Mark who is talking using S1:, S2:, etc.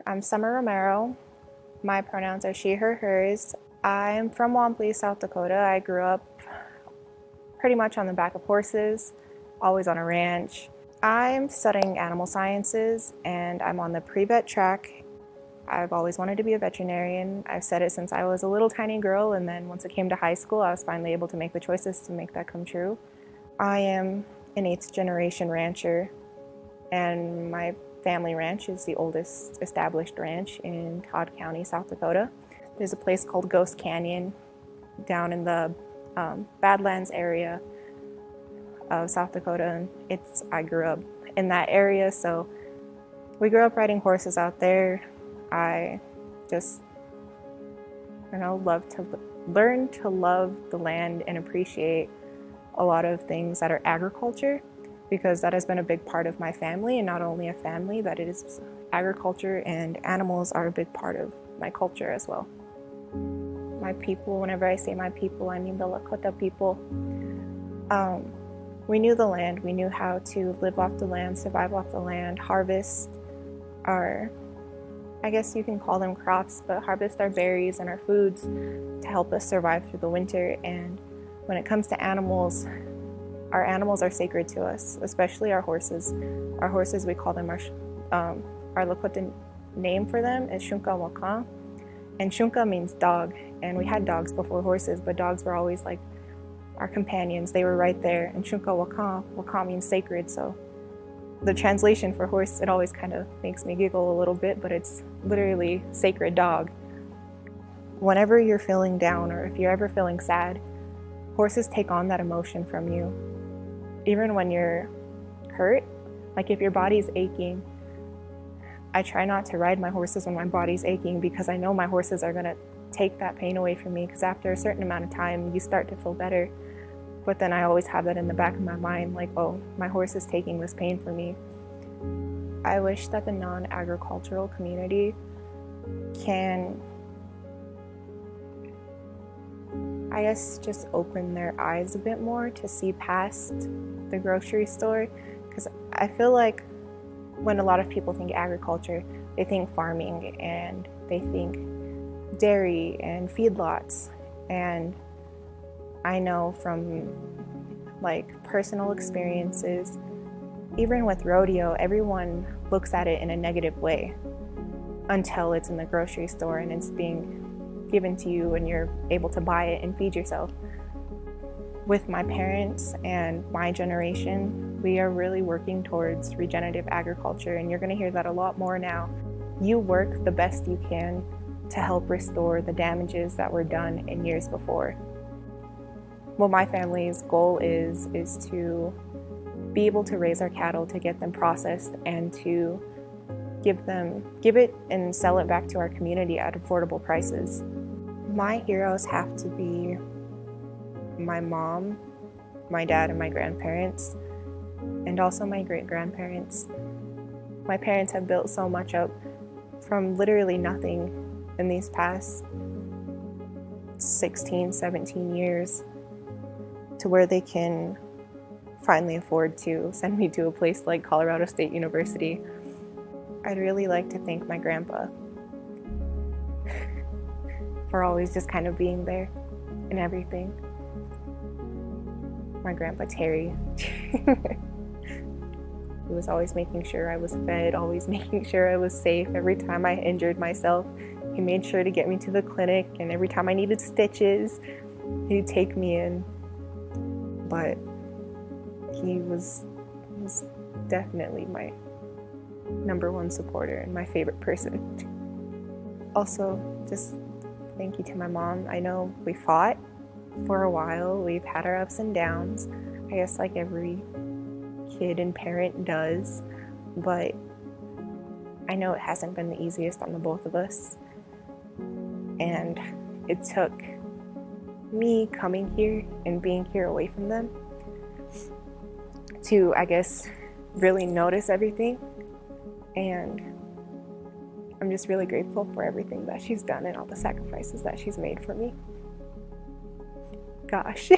S1: I'm Summer Romero. My pronouns are she, her, hers. I'm from Wanblee, South Dakota. I grew up pretty much on the back of horses, always on a ranch. I'm studying animal sciences and I'm on the pre-vet track. I've always wanted to be a veterinarian. I've said it since I was a little tiny girl, and then once it came to high school, I was finally able to make the choices to make that come true. I am an 8th generation rancher, and my family ranch is the oldest established ranch in Todd County, South Dakota. There's a place called Ghost Canyon down in the Badlands area of South Dakota, and I grew up in that area, so we grew up riding horses out there. I just, learn to love the land and appreciate a lot of things that are agriculture, because that has been a big part of my family, and not only a family, that it is agriculture and animals are a big part of my culture as well. My people, whenever I say my people, I mean the Lakota people. We knew the land, we knew how to live off the land, survive off the land, harvest our, I guess you can call them crops, but harvest our berries and our foods to help us survive through the winter. And when it comes to animals, our animals are sacred to us, especially our horses. Our horses, we call them our Lakota name for them is Shunka Wakan. And Shunka means dog. And we had dogs before horses, but dogs were always like our companions. They were right there. And Shunka Wakan means sacred. So the translation for horse, it always kind of makes me giggle a little bit, but it's literally sacred dog. Whenever you're feeling down, or if you're ever feeling sad, horses take on that emotion from you. Even when you're hurt, like if your body's aching, I try not to ride my horses when my body's aching, because I know my horses are gonna take that pain away from me, because after a certain amount of time, you start to feel better. But then I always have that in the back of my mind, like, oh, my horse is taking this pain for me. I wish that the non-agricultural community can, I guess, just open their eyes a bit more to see past the grocery store, because I feel like when a lot of people think agriculture, they think farming and they think dairy and feedlots. And I know from personal experiences, even with rodeo, everyone looks at it in a negative way until it's in the grocery store and it's being given to you and you're able to buy it and feed yourself. With my parents and my generation, we are really working towards regenerative agriculture, and you're going to hear that a lot more now. You work the best you can to help restore the damages that were done in years before. What my family's goal is to be able to raise our cattle, to get them processed, and to give it and sell it back to our community at affordable prices. My heroes have to be my mom, my dad, and my grandparents, and also my great-grandparents. My parents have built so much up from literally nothing in these past 16, 17 years to where they can finally afford to send me to a place like Colorado State University. I'd really like to thank my grandpa for always just kind of being there and everything. My grandpa Terry. He was always making sure I was fed, always making sure I was safe. Every time I injured myself, he made sure to get me to the clinic, and every time I needed stitches, he'd take me in. But he was definitely my #1 supporter and my favorite person. Also, just thank you to my mom. I know we fought for a while. We've had our ups and downs, I guess like every kid and parent does, but I know it hasn't been the easiest on the both of us. And it took me coming here and being here away from them to, I guess, really notice everything. And I'm just really grateful for everything that she's done and all the sacrifices that she's made for me. Gosh.